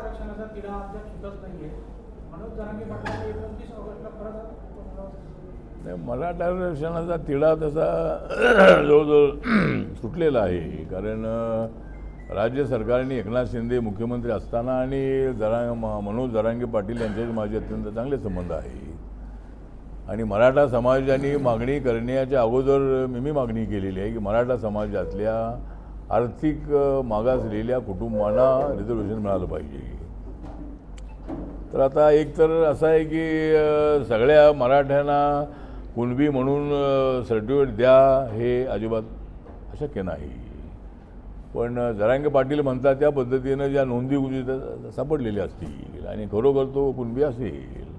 आरक्षणाचा तिढा अद्याप सुटत नाहीये. मनोज जरांगे पाटलांनी 29 ऑगस्टला परत नाही, मराठा आरक्षणाचा तिढा तसा जवळजवळ सुटलेला आहे. कारण राज्य सरकारने एकनाथ शिंदे मुख्यमंत्री असताना आणि मनोज जरांगे पाटील यांच्याशी माझे अत्यंत चांगले संबंध आहेत. आणि मराठा समाजाने मागणी करण्याच्या अगोदर मी मागणी केलेली आहे की मराठा समाजातल्या आर्थिक मागासलेल्या कुटुंबांना रिझर्वेशन मिळालं पाहिजे. तर आता एक तर असं आहे की सगळ्या मराठ्यांना कुणबी म्हणून सर्टिफिकेट द्या हे अजिबात अशक्य नाही. पण जरांगे पाटील म्हणतात त्या पद्धतीनं ज्या नोंदी सापडलेल्या असतील आणि खरोखर तो कुणबी असेल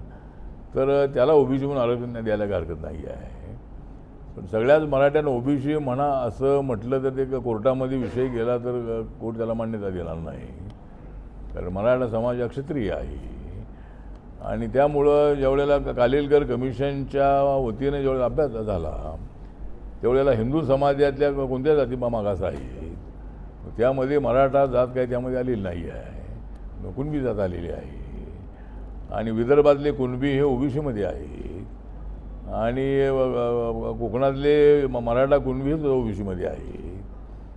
तर त्याला ओबीसी म्हणून आरक्षण द्यायला काही हरकत नाही आहे. पण सगळ्याच मराठ्यांना ओबीसी म्हणा असं म्हटलं तर ते कोर्टामध्ये विषय गेला तर कोर्ट त्याला मान्यता देणार नाही. कारण मराठा समाज हा क्षत्रिय आहे. आणि त्यामुळं ज्यावेळेला कालेलकर कमिशनच्या वतीने ज्यावेळेला अभ्यास झाला त्यावेळेला हिंदू समाजातल्या कोणत्या जाती मागास आहेत त्यामध्ये मराठा जात काही त्यामध्ये आलेली नाही आहे. कुणबी जात आलेली आहे. आणि विदर्भातले कुणबी हे ओबीसीमध्ये आहे. आणि कोकणातले मराठा कुणबी हे ओबीसीमध्ये आहे.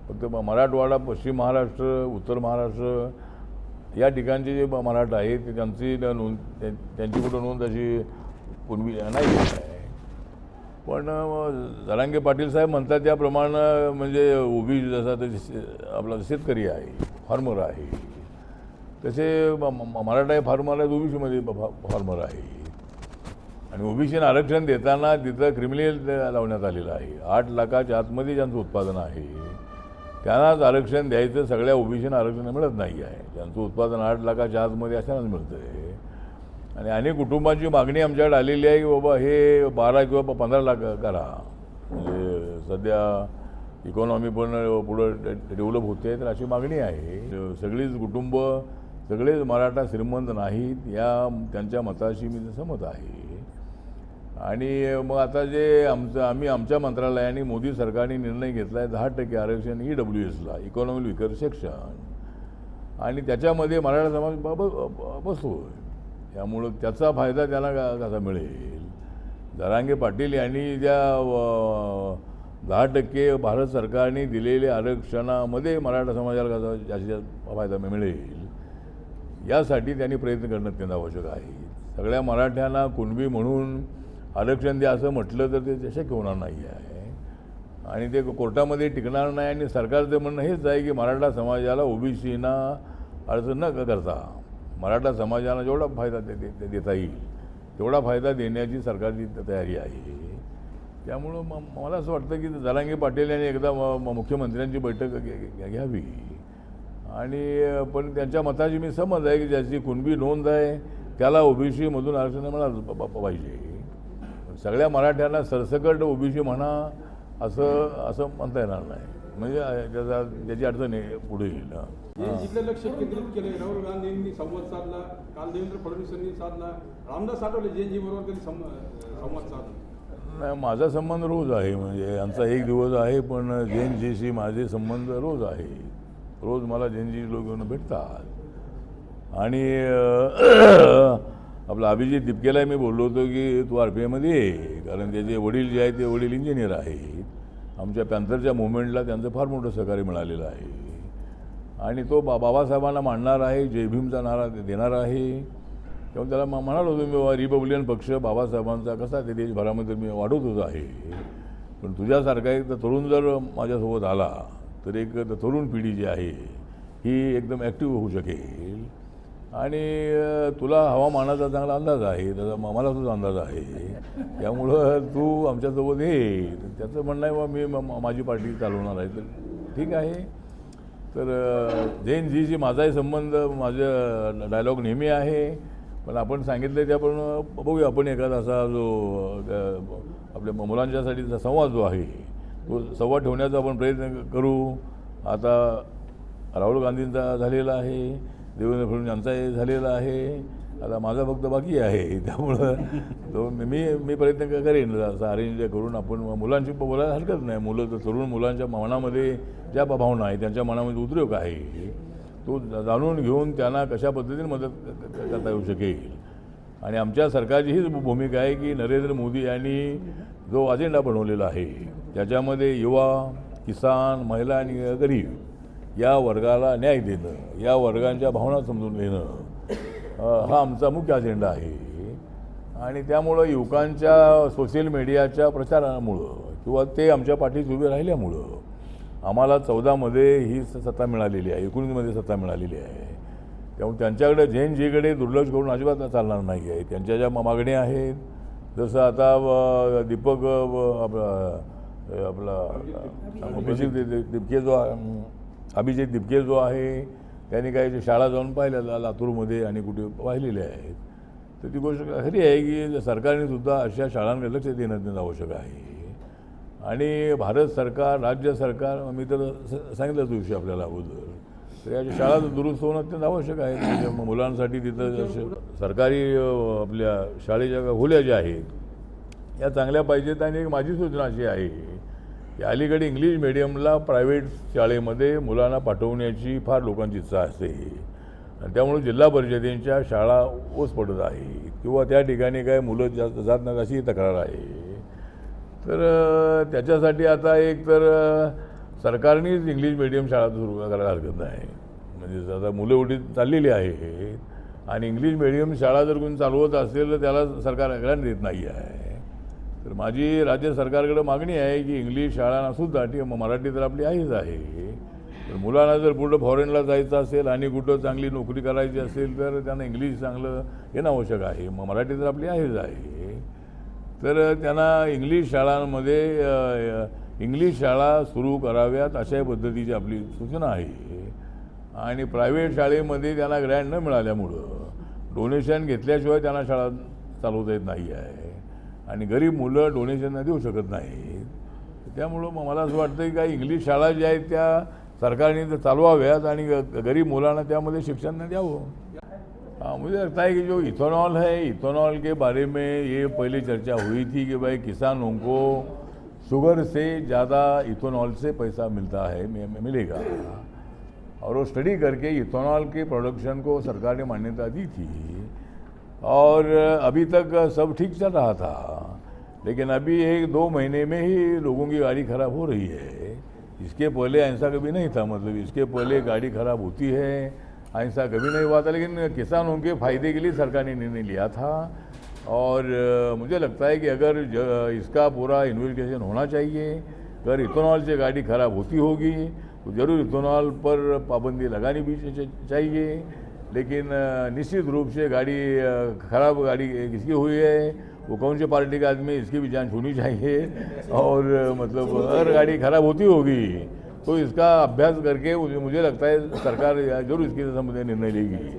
फक्त मराठवाडा, पश्चिम महाराष्ट्र, उत्तर महाराष्ट्र या ठिकाणचे जे मराठा आहेत ते त्यांची नोंद त्यांची कुठं नोंद अशी कुणबी नाही आहे. पण जरांगे पाटील साहेब म्हणतात त्याप्रमाणे म्हणजे ओबीसी जसा आपला शेतकरी आहे, फार्मर आहे, तसे मराठा हे फार्मर आहेत, ओबीसीमध्ये फार्मर आहे. आणि ओबीसीनं आरक्षण देताना तिथं क्रिमिनल लावण्यात आलेलं आहे. 8 लाखाच्या आतमध्ये ज्यांचं उत्पादन आहे त्यांनाच आरक्षण द्यायचं. सगळ्या ओबीसीनं आरक्षण मिळत नाही आहे. ज्यांचं उत्पादन 8 लाखाच्या आतमध्ये अशांनाच मिळतं आहे. आणि अनेक कुटुंबांची मागणी आमच्याकडे आलेली आहे की बाबा हे 12 किंवा 15 लाख करा. म्हणजे सध्या इकॉनॉमी पण पुढं डेव्हलप होते तर अशी मागणी आहे. सगळीच कुटुंब सगळेच मराठा श्रीमंत नाहीत या त्यांच्या मताशी मी सहमत आहे. आणि मग आता जे आम्ही आमच्या मंत्रालयाने मोदी सरकारने निर्णय घेतला आहे 10% आरक्षण EWSला, इकॉनॉमिक विकर सेक्शन, आणि त्याच्यामध्ये मराठा समाज बसतो. त्यामुळं त्याचा फायदा त्यांना कसा मिळेल. जरांगे पाटील यांनी ज्या 10% भारत सरकारने दिलेल्या आरक्षणामध्ये मराठा समाजाला कसा जास्तीत फायदा मिळेल यासाठी त्यांनी प्रयत्न करणं अत्यंत आवश्यक आहे. सगळ्या मराठ्यांना कुणबी म्हणून आरक्षण द्या असं म्हटलं तर ते शक्य होणार नाही आहे. आणि ते कोर्टामध्ये टिकणार नाही. आणि सरकारचं म्हणणं हेच आहे की मराठा समाजाला ओबीसीना अडचण न करता मराठा समाजाला जेवढा फायदा देता येईल तेवढा फायदा देण्याची सरकारची तयारी आहे. त्यामुळं मला असं वाटतं की जरांगे पाटील यांनी एकदा मुख्यमंत्र्यांची बैठक घ्यावी. आणि पण त्यांच्या मताची मी सहमत आहे की ज्याची कुणबी नोंद आहे त्याला ओबीसीमधून आरक्षण मिळालं पाहिजे. सगळ्या मराठ्यांना सरसकट ओबीसी म्हणा असं म्हणता येणार नाही. म्हणजे त्याची अडचण आहे पुढे येईल. जिल्ह्यात लक्ष केंद्रित केले. राहुल गांधींनी संवाद साधला, काल देवेंद्र फडणवीसांनी साधला, रामदास आठवले JNG बरोबर त्यांनी संवाद साधला. नाही, माझा संबंध रोज आहे. म्हणजे आमचा एक दिवस आहे पण JNGशी माझे संबंध रोज आहे. रोज मला JNG लोक येऊन भेटतात. आणि आपला अभिजित दिपकेला मी बोललो होतो की तू RPIमध्ये ये, कारण त्याचे वडील जे आहेत ते वडील इंजिनियर आहेत. आमच्या पॅन्थरच्या मुवमेंटला त्यांचं फार मोठं सहकार्य मिळालेलं आहे. आणि तो बाबासाहेबांना मांडणार आहे, जय भीमचा नारा देणार आहे. तेव्हा त्याला म्हणालो होतो मी रिपब्लिकन पक्ष बाबासाहेबांचा कसा ते देशभरामध्ये मी वाढवतोच आहे. पण तुझ्यासारखा एक तरुण जर माझ्यासोबत आला तर एक तरुण पिढी जी आहे ही एकदम ॲक्टिव्ह होऊ शकेल. आणि तुला हवामानाचा चांगला अंदाज आहे, त्याचा मला सुद्धा अंदाज आहे. त्यामुळं तू आमच्यासोबत ये. त्याचं म्हणणं आहे मी माझी पार्टी चालवणार आहे. तर ठीक आहे. तर JNGशी माझाही संबंध माझं डायलॉग नेहमी आहे. पण आपण सांगितलं त्याप्रमाणे बघूया आपण एखादा असा जो आपल्या मुलांच्यासाठीचा संवाद जो आहे तो संवाद ठेवण्याचा आपण प्रयत्न करू. आता राहुल गांधींचा झालेला आहे, देवेंद्र फडणवीस यांचाही झालेला आहे, आता माझा फक्त बाकी आहे. त्यामुळं तो मी प्रयत्न करेन असं अरेंज करून आपण मुलांशी बोलायला हरकत नाही. मुलं तर तरुण मुलांच्या मनामध्ये ज्या भावना आहे त्यांच्या मनामध्ये उद्रेक आहे तो जाणून घेऊन त्यांना कशा पद्धतीने मदत करता येऊ शकेल. आणि आमच्या सरकारची हीच भूमिका आहे की नरेंद्र मोदी यांनी जो अजेंडा बनवलेला आहे त्याच्यामध्ये युवा, किसान, महिला आणि गरीब या वर्गाला न्याय देणं, या वर्गांच्या भावना समजून घेणं हा आमचा मुख्य अजेंडा आहे. आणि त्यामुळं युवकांच्या सोशल मीडियाच्या प्रचारामुळं किंवा ते आमच्या पाठीत उभे राहिल्यामुळं आम्हाला 14मध्ये ही सत्ता मिळालेली आहे, 19मध्ये सत्ता मिळालेली आहे. त्यामुळे त्यांच्याकडे जेकडे दुर्लक्ष करून अजिबात चालणार नाही आहे. त्यांच्या ज्या मागण्या आहेत, जसं आता दीपक आपला अभिजित दिपके जो आहे त्यांनी काही शाळा जाऊन पाहिल्या लातूरमध्ये आणि कुठे पाहिलेल्या आहेत. तर ती गोष्ट खरी आहे की सरकारने सुद्धा अशा शाळांकडे लक्ष देणं आवश्यक आहे. आणि भारत सरकार, राज्य सरकार, मी तर सांगितलंच दिवशी आपल्याला अगोदर, तर या शाळा दुरुस्त होणं अत्यंत आवश्यक आहे. म्हणजे मुलांसाठी तिथं सरकारी आपल्या शाळेच्या खोल्या ज्या आहेत या चांगल्या पाहिजेत. आणि एक माझी सूचना अशी आहे की अलीकडे इंग्लिश मिडियमला प्रायव्हेट शाळेमध्ये मुलांना पाठवण्याची फार लोकांची इच्छा असते आणि त्यामुळे जिल्हा परिषदेच्या शाळा ओस पडत आहे किंवा त्या ठिकाणी काय मुलं जात नाहीत अशी तक्रार आहे. तर त्याच्यासाठी आता एक तर सरकारनेच इंग्लिश मिडियम शाळा सुरू करायला हरकत नाही. म्हणजे आता मुलं एवढी चाललेली आहे आणि इंग्लिश मिडियम शाळा जर कोणी चालवत असेल तर त्याला सरकार ग्रँट देत नाही आहे. तर माझी राज्य सरकारकडे मागणी आहे की इंग्लिश शाळांनासुद्धा मराठी तर आपली आहेच आहे, तर मुलांना जर पुढं फॉरेनला जायचं असेल आणि कुठं चांगली नोकरी करायची असेल तर त्यांना इंग्लिश चांगलं येणं आवश्यक आहे. मराठी तर आपली आहेच आहे. तर त्यांना इंग्लिश शाळांमध्ये इंग्लिश शाळा सुरू कराव्यात अशा पद्धतीची आपली सूचना आहे. आणि प्रायव्हेट शाळेमध्ये त्यांना ग्रँट न मिळाल्यामुळं डोनेशन घेतल्याशिवाय त्यांना शाळा चालवता येत नाही आहे आणि गरीब मुलं डोनेशन देऊ शकत नाहीत. त्यामुळं मग मला असं वाटतं की काही इंग्लिश शाळा ज्या आहेत त्या सरकारने चालवाव्यात आणि गरीब मुलांना त्यामध्ये शिक्षण द्यावं. मुझे लगता है कि जो इथेनॉल है, इथेनॉल के बारे में ये पहले चर्चा हुई थी कि भाई किसानों को शुगर से ज़्यादा इथेनॉल से पैसा मिलता है, मिलेगा, और वो स्टडी करके इथेनॉल के प्रोडक्शन को सरकार ने मान्यता दी थी और अभी तक सब ठीक चल रहा था. लेकिन अभी 1-2 महीने में ही लोगों की गाड़ी ख़राब हो रही है. इसके पहले ऐसा कभी नहीं था. मतलब इसके पहले गाड़ी ख़राब होती है, ऐसा कभी नहीं हुआ था. लेकिन किसानों के फ़ायदे के लिए सरकार ने निर्णय लिया था और मुझे लगता है कि अगर इसका पूरा इन्वेस्टिगेशन होना चाहिए. अगर इथेनॉल से गाड़ी ख़राब होती होगी तो ज़रूर इथेनॉल पर पाबंदी लगानी भी चाहिए. लेकिन निश्चित रूप से गाड़ी ख़राब गाड़ी किसकी हुई है, वो कौन से पार्टी का आदमी, इसकी भी जांच होनी चाहिए. और मतलब अगर गाड़ी ख़राब होती होगी तो इसका अभ्यास करके मुझे लगता है सरकार जरूर इसके संबंध में निर्णय लेगी.